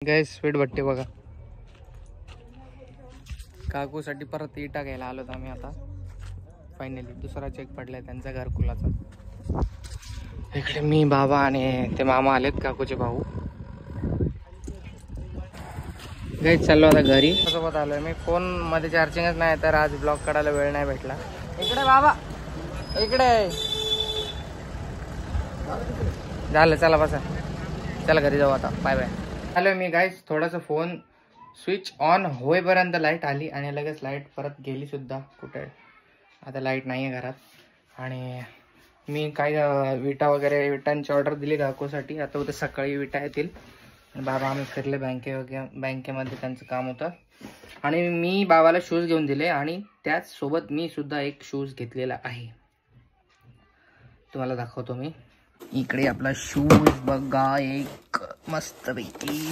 Gas speed भट्टी बघा. काकूसाठी परत इटा घ्यायला आलो आम्ही आता. फायनली दुसरा चेक पडलाय त्यांचा घरकुलाचा. इकडे मी बाबा आणि ते मामा आलेत काकूचे भाऊ. गॅस चाललो आता घरी. सोबत आलोय मी. फोन मध्ये चार्जिंगच नाही तर आज ब्लॉग काढायला वेळ नाही भेटला. इकडे बाबा इकडे झालं. चला बसा. चला घरी जाऊ आता. Bye bye. आलो मी गाईस. थोडासा फोन स्विच ऑन होईपर्यंत लाईट आली आणि लगेच लाईट परत गेली सुद्धा. कुठे आता लाईट नाही आहे घरात. आणि मी काय विटा वगैरे विटांची ऑर्डर दिली काकूसाठी. आता उद्या सकाळी विटा येतील. बाबा आम्ही फिरले बँकेमध्ये त्यांचं काम होतं. आणि मी बाबाला शूज घेऊन दिले आणि त्याच सोबत मी सुद्धा एक शूज घेतलेला आहे. तुम्हाला दाखवतो मी. इकडे आपला शूज बघा. एक मस्तपैकी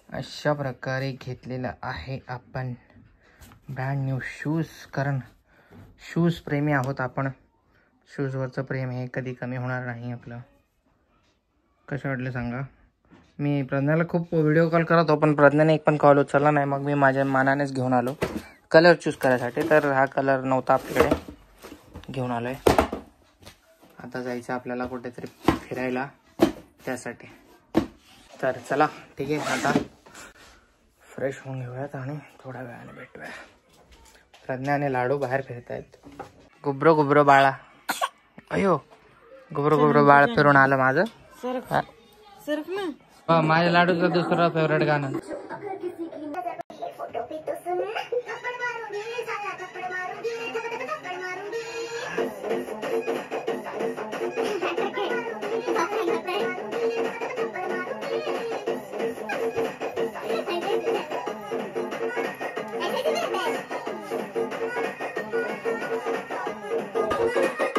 अशा प्रकारे घेतलेला आहे आपण. Brand new shoes. कारण शूज प्रेमी आहोत आपण. शूजवरचं प्रेम हे कधी कमी होणार नाही आपलं. कसे वाटले सांगा. मी प्रज्ञाला खूप व्हिडिओ कॉल करत होतो पण प्रज्ञाने एक पण कॉल उचलला नाही. मग मी माझ्या मनानेच घेऊन आलो कलर चूज करायसाठी. तर हा कलर नव्हता आपल्याकडे. घेऊन आलोय. आता जायचं आपल्याला कुठेतरी फिरायला त्यासाठी. तर चला ठीक आहे. आता फ्रेश होऊन घेऊयात आणि थोड्या वेळाने भेटूया. प्रज्ञा आणि लाडू बाहेर फिरतायत. गुब्रो गुब्रो बाळा. अयो गुब्रो गुब्रो बाळ फिरून आलं माझं. माझ्या लाडूचं दुसरं फेवरेट गाणं.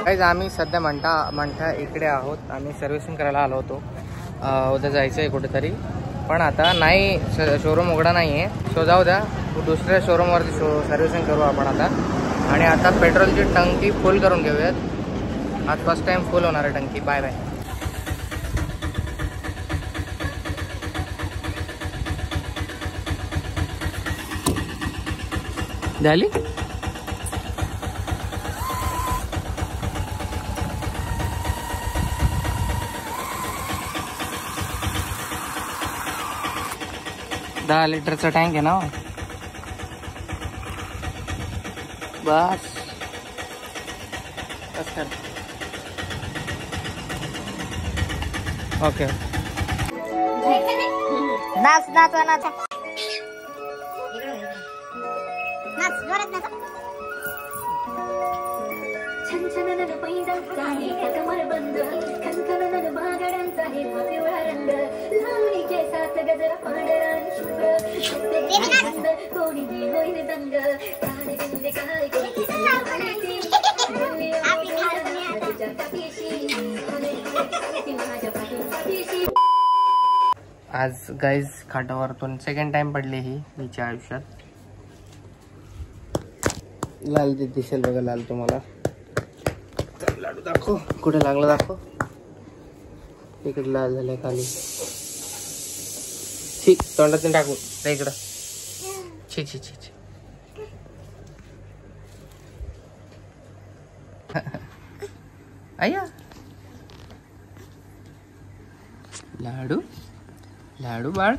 गाईज आम्ही सध्या मंठा इकडे आहोत. आम्ही सर्व्हिसिंग करायला आलो होतो. उद्या जायचं आहे कुठेतरी. पण आता नाही शोरूम उघडा नाही आहे. सो जाऊ द्या. दुसऱ्या शोरूमवरती सर्व्हिसिंग करू आपण आता. आणि आता पेट्रोलची टंकी फुल करून घेऊयात. आज फर्स्ट टाइम फुल होणार आहे टंकी. Bye bye. झाली. दहा लिटरचा टँक आहे ना. बस ओके. नाच नाच नाच नाच जोरात नाच. छन छन पैजांचा आहे कमर बंद. खनखन महागड्यांचा आहे पिवळा रंग. लावणी केसात गजरा पांढरा आणि शुभ्र. कोणी होईल दंग. काय गंदे काय आज गाईज खाटावरतून सेकंड टाइम पडली ही हिच्या आयुष्यात. लाल दिसेल बघा. लाल तुम्हाला. लाडू दाखव. कुठे लागला दाखव. इकडे लाल झालंय खाली. ठीक तोंडातून टाकू इकडं. छी छी छी छी. अय्या लाडू लाडू बाळ.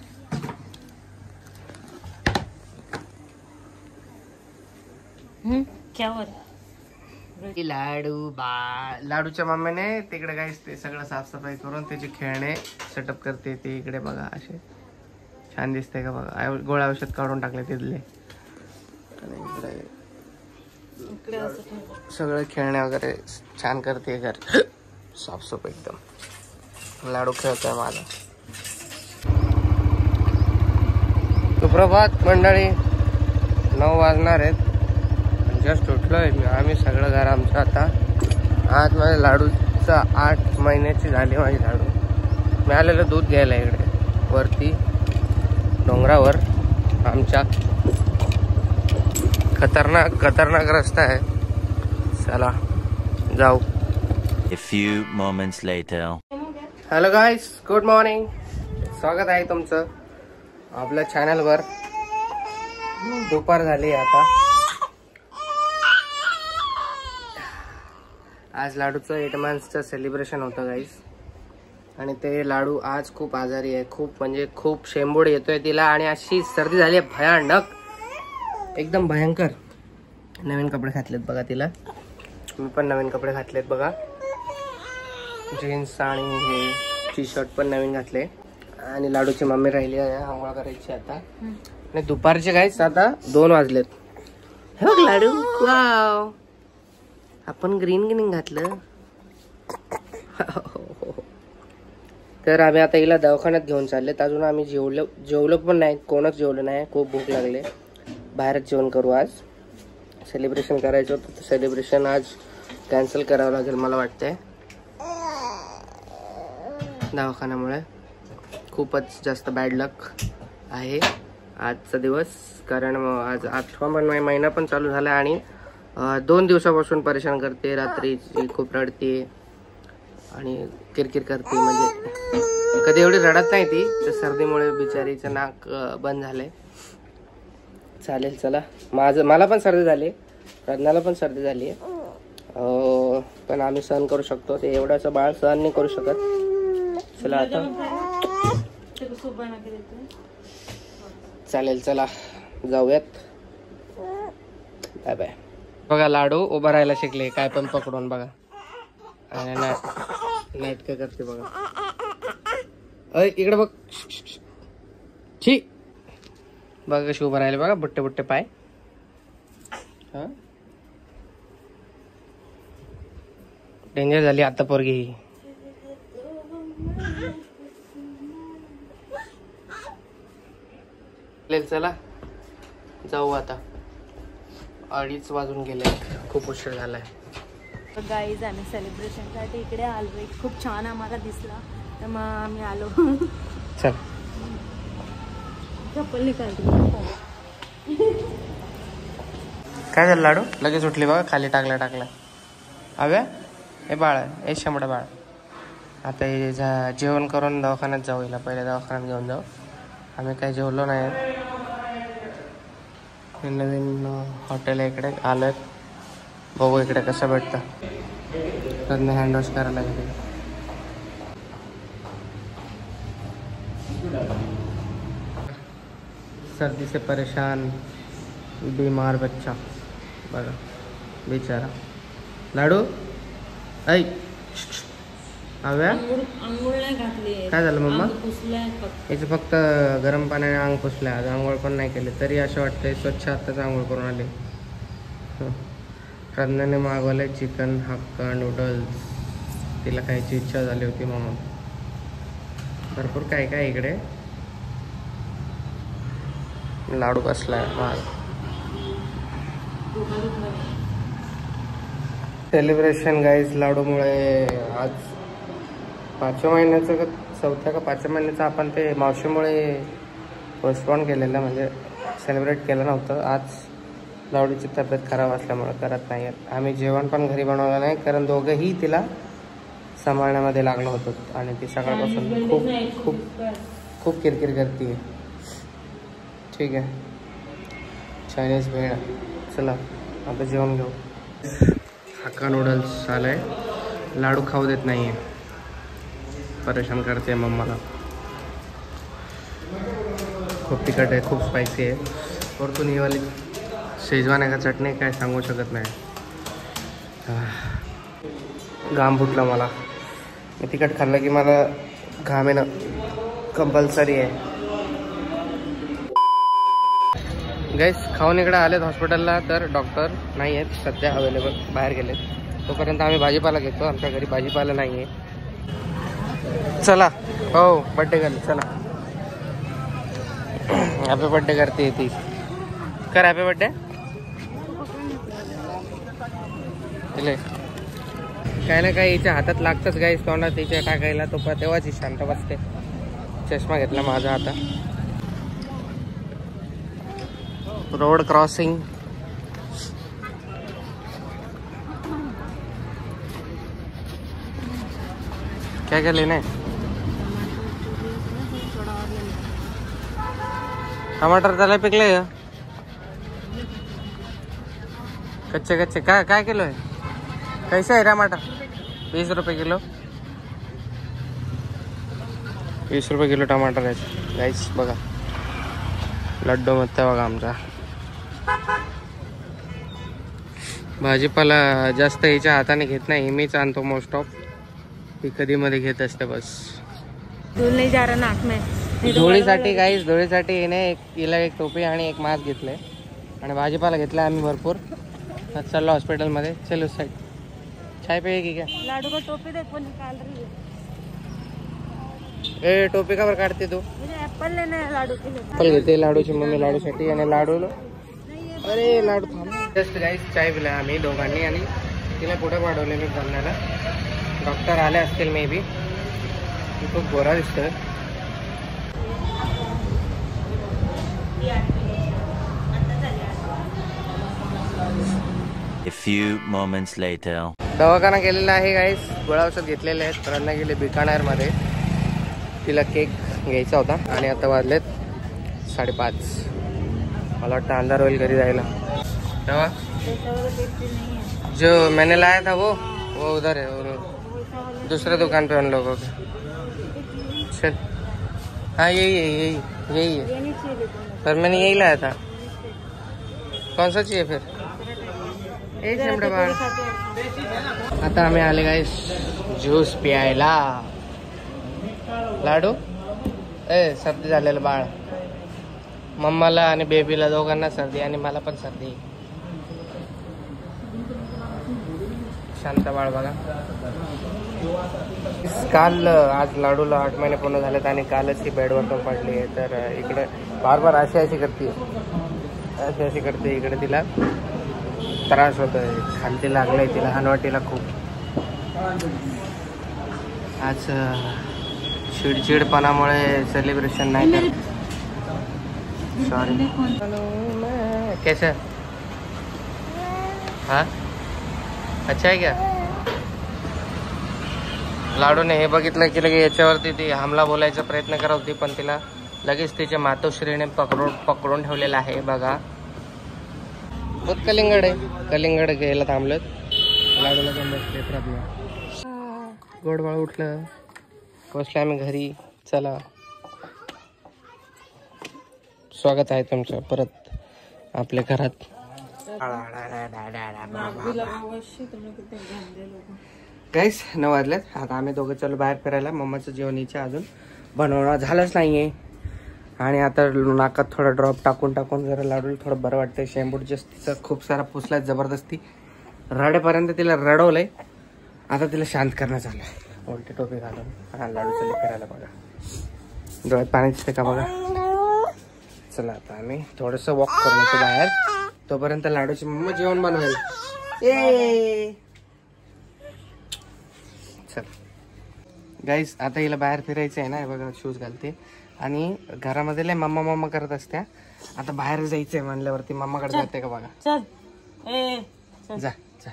लाडू बाळ. लाडूच्या मम्मीने तिकडे काय ते सगळं साफसफाई करून त्याचे खेळणे सेटअप करते. ते इकडे बघा असे छान दिसते का बघा. गोळ्या औषध काढून टाकले तिथले. सगळे खेळणे वगैरे छान करते. घर साफसफाई एकदम. लाडू खेळतोय माझा. सुप्रभात मंडळी. 9 वाजणार आहेत. जस्ट उठलोय आम्ही सगळं घर आमचं आता. आज माझ्या लाडूचा 8 महिन्याची झाली माझी लाडू. मी आलेलं दूध घ्यायला इकडे वरती डोंगरावर. आमच्या खतरनाक रस्ता आहे. चला जाऊ. A few moments later. Hello guys. Good morning. स्वागत आहे तुमचं आपल्या चॅनलवर दुपार झाली आता. आज लाडूचं 8 मंथ्सचं सेलिब्रेशन होतं गाईस. आणि ते लाडू आज खूप आजारी आहे, खूप म्हणजे खूप शेंबूड येतोय तिला आणि अशी सर्दी झाली आहे भयानक, एकदम भयंकर. नवीन कपडे घातलेत बघा तिला, मी पण नवीन कपडे घातलेत बघा. जीन्स आणि हे टी शर्ट पण नवीन घातले. आणि लाडूची मम्मी राहिली आहे आंघोळ करायची आता. आणि दुपारचे गाईस आता 2 वाजलेत. हे बघ लाडू, वाव, आपण ग्रीन घातलं. तर आम्ही आता हिला दवाखान्यात घेऊन चाललेत. अजून आम्ही जेवलो पण नाही, कोणच जेवलं नाही, खूप भूक लागले. बाहेरच जेवण करू. आज सेलिब्रेशन करायचं होतं, तर सेलिब्रेशन आज कॅन्सल करावं लागेल मला वाटतंय दवाखान्यामुळे. खूपच जास्त बॅड लक आहे आजचा दिवस, कारण आज 8वा महिना पण चालू झाला आणि 2 दिवसापासून परेशान करते. रात्रीची खूप रडते आणि किरकिर करते. म्हणजे कधी एवढी रडत नाही ती, तर सर्दीमुळे बिचारीचं नाक बंद झालंय. चालेल चला, मला पण सर्दी झाली, रत्नाला पण सर्दी झाली आहे. पण आम्ही सहन करू शकतो, ते एवढंच बाळ सहन नाही करू शकत. चला आता चालेल, चला जाऊयात. Bye bye. बघा लाडू उभा राहायला शिकले, काय पण पकडून बघा. आणि नाटक करते बघा. अय इकडे बघ, छी बघा कशी उभा राहिले बघा, बुट्टे बुट्टे पाय. हा डेंजर झाली आता पोरगी ही. चला जाऊ आता, 2:30 वाजून गेले, खूप उशीर झालाय. गाईज आम्ही सेलिब्रेशनसाठी इकडे आलो. खूप छान आम्हाला दिसला तर मग आम्ही आलो. चल चप्पल निकालते. काय झालं लाडू, लगेच उठली बघा, खाली टाकला. अव्या हे बाळ, हे शंभर बाळ. आता हे जेवण करून दवाखान्यात जाऊ, हिला पहिले दवाखान्यात घेऊन जाऊ. आम्ही काही जेवलो नाही. नवीन हॉटेल इकडे आलोय, बघू इकडे कसं भेटतं. तर हँड वॉश करायला लागेल. सर्दी से परेशान बीमार बच्चा बघा बिचारा. लाडू ऐ हव्या आंघोळ नाही घातली. काय झालं मम्मा? याचं फक्त गरम पाण्याने अंग पुसलं, आज आंघोळ पण नाही केले, तरी असं वाटतंय स्वच्छ आत्ताच आंघोळ करून आले. रत्नाने मागवले चिकन हक्का नूडल्स, तिला खायची इच्छा झाली होती म्हणून. भरपूर काय काय इकडे. लाडू बसलाय माग. सेलिब्रेशन गाईज लाडूमुळे आज 5व्या महिन्याचं का 4थ्या का 5व्या महिन्याचं आपण ते मावशीमुळे पोस्टपोन केलेलं, म्हणजे सेलिब्रेट केलं नव्हतं. आज लाडूची तब्येत खराब असल्यामुळे करत नाही. आम्ही जेवण पण घरी बनवलं नाही, कारण दोघंही तिला सांभाळण्यामध्ये लागलो होतो. आणि ती सकाळपासून खूप खूप खूप किरकिर करते. ठीक आहे, चायनीज भेळ. चला आता जेवण घेऊ. हक्का नूडल्स आलाय, लाडू खाऊ देत नाही आहे, परेशान करते मम्माला. खूप तिखट आहे, खूप स्पायसी आहे. वरतून ही वाली शेजवान आहे का चटणी, काय सांगू शकत नाही. घाम फुटला मला. मी तिखट खाल्लं की मला घाम येणं कंपल्सरी आहे. गाईस खाऊन इकडे आलेत हॉस्पिटलला, तर डॉक्टर नाही आहेत सध्या अवेलेबल, बाहेर गेलेत. तोपर्यंत आम्ही भाजीपाला घेतो, आमच्या घरी भाजीपाला नाही आहे. चला हो बड्डे गर्ल, चला हॅपी बड्डे करते ती. कर हॅपी बड्डे. काय ना काय हिच्या हातात लागतंच गाईस, तोंडात तिच्या टाकायला, तो तेव्हाच ही शांत बसते. चष्मा घेतला माझा आता. Road crossing. क्या क्या लेना है? टमाटर त्याला पिकले कच्चे कच्चे काय किलो आहे? कैसा आहे टमाटर? 20 रुपये किलो. 20 रुपये किलो टमाटर आहे गाईस. बघा लड्डू मस्त बघा आमचा. भाजीपाला जास्त हिच्या हाताने घेत नाही, मीच आणतो मोस्ट ऑफ. ही कधी मध्ये घेत असते बस. नाही जा रहा नाक में. धुळीसाठी गाईस, धुळीसाठी हिला एक टोपी आणि एक मास्क घेतलंय आणि भाजीपाला घेतलाय आम्ही भरपूर. आज चाललो हॉस्पिटलमध्ये. चलो साईड. चाय पिएगी क्या? लाडू का टोपी देख वो निकाल रही है. ए टोपी का बर काढते तू? मुझे एप्पल लेना है लाडू के लिए. एप्पल घेते लाडूची मम्मी लाडूसाठी आणि लाडू. अरे लाडू थांब. जस्ट गाईस चाय पिला आम्ही दोघांनी आणि तिला पुढे पाठवले मी बघण्याला. डॉक्टर आले असतील मे बी. खूप गोरा दिसतोय. A few moments later. दवाखाना केलेला आहे गाईस. गोळ्या औषध घेतलेले आहेत. रन्ना गेले बिकानेरमध्ये. तिला केक घ्यायचा होता आणि आता वाजलेत 5:30. मला वाटतं अंधार होईल घरी जायला. तेव्हा जो मैंने लाया था वो उधर है. वो दूसरे दुकान पे उन लोगों के. चल हाँ यही है. पर मैंने यही लाया था. कौन सा चाहिए फिर? एक नंबर बाळ. आता आम्ही आले गाईस ज्यूस प्यायला. लाडू सर्दी झालेलं बाळ. मम्माला आणि बेबीला दोघांना सर्दी आणि मला पण सर्दी. शांत बाळ बघा. काल आज लाडूला 8 महिने पूर्ण झालेत आणि कालच ती बेडवर पण पडली आहे. तर इकडे बार अशी करते इकडे तिला त्रास होतोय. खालती लागलाय तिला हनवटीला खूप. आज चिडचिडपणामुळे सेलिब्रेशन नाही करत. सॉरी. कैसे? हाँ अच्छा आहे क्या? लाडूने हे बघितलं की लगेच याच्यावरती ती हमला बोलायचा प्रयत्न करत होती, पण तिला लगेच तिच्या मातोश्रीने पकडून ठेवलेला आहे. बघा बहुत कलिंगड आहे. कलिंगड घ्यायला थांबलं. लाडूला पण बसले प्रज्ञा. गोडबाळ उठलं. बसले आम्ही घरी. चला स्वागत आहे तुमचं परत आपल्या घरात. गाईस 9 वाजल्यात. आता आम्ही दोघं चलो बाहेर फिरायला. मम्माचं जेवण इच्छा अजून बनवणं झालंच नाहीये आणि आता नाकात थोडा ड्रॉप टाकून जरा लाडूला थोडं बरं वाटतंय. शॅम्पूट तिचा खूप सारा पुसलाय जबरदस्ती. रडेपर्यंत तिला रडवलंय. आता तिला शांत करणं झालंय. उलटी टोपी घालून. हा लाडू चले फिरायला. बघा डोळ्यात पाणी दिसते का बघा. चला आता आम्ही थोडस वॉक करून येतो बाहेर. तोपर्यंत लाडूची मम्मा जेवण बनवेल. चल गाईस आता हिला बाहेर फिरायचं आहे ना. बघा शूज घालते आणि घरामध्ये लय मम्मा करत असत्या. आता बाहेर जायचंय म्हणल्यावरती मम्माकडे जाते का बघा. चल जा जा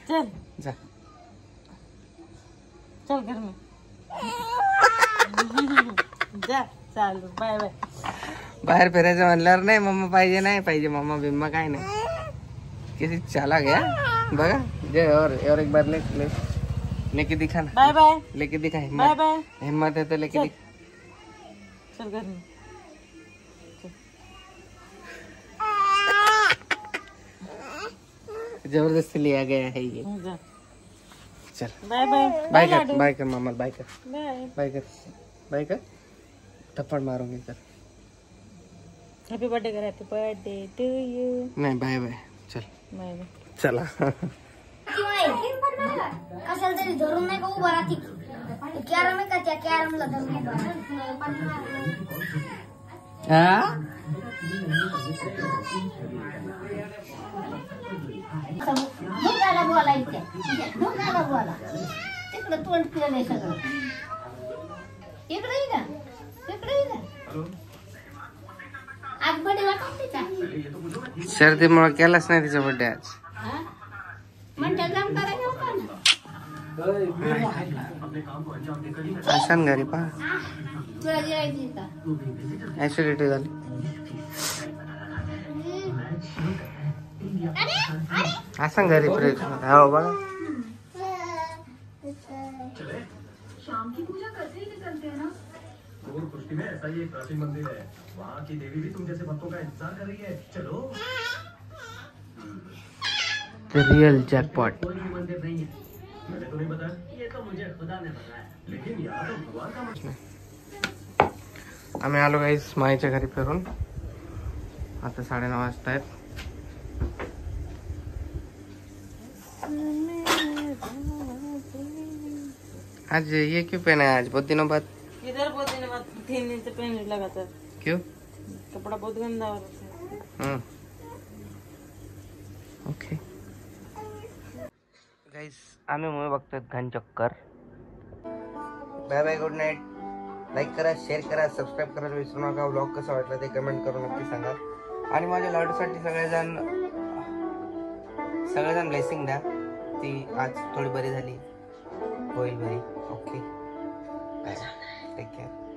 चल जा चल घर में जा. चालू बाय बाय. बाहेर फिरायचं म्हणल्यावर नाही मम्मा पाहिजे. नाही पाहिजे मम्मा बिम्मा काय नाही. किती चाला गया बघा. जे और एक बार लेके दिखा ना. Bye bye. लेके दिखा. Bye bye. हिम्मत है तो लेके दिखा. चल घर में. जबरदस्ती लिया गया है ये. जा. चल बाय बाय. बाय कर मामा. बाय कर. बाय कर. थप्पड़ मारूंगी कर. हैप्पी बर्थडे कर. Happy birthday to you. नाही बाय बाय. चल बाय बाय. चला. कशाला तरी धरून नाही का उभा राहते. कॅरम आहे का त्या कॅरमला धरून धोकाला बोला तिकडं तोंड केलंय सगळं. इकडे का आज बर्थडे वाटते. सर्दीमुळे केलाच नाही तिचा बर्थडे आज. म्हणतात जाऊन करायला का ना. आसान घरी पहा. ऍसिडिटी झाली. असं घरी फ्रेश हो बघा. शाम की पूजा करते ही निकलते हैं ना. गोर कुश्ती में ऐसा ही एक प्राचीन मंदिर है. वहाँ की देवी भी तुम जैसे भक्तों का इंतजार कर रही है. चलो. Real jackpot. कोई भी मंदिर नहीं है. मैंने तो नहीं बताया. ये तो मुझे खुदा ने बताया. लेकिन यहाँ तो भगवान का मंदिर. आम्ही आलो गाईस माईच्या घरी फिरून. आता 9:30 वाजता आहेत. आज ये क्यों पहना है? आज बहुत दिनों बाद. इधर बहुत दिन बाद 3 दिन से पहनने लगा था. क्यों? कपड़ा बहुत गंदा हो रहा है. ओके गाईस, आम्ही मूवी बघतोय Ghanchakkar. Bye bye, good night. Like करा, शेअर करा, सबस्क्राईब करायला विसरू नका. व्लॉग कसा वाटला ते कमेंट करून नक्की सांगा. आणि माझ्या लाडूसाठी सगळेजण ब्लेसिंग द्या. ती आज थोडी बरी झाली, होईल बरी. Okay, take care.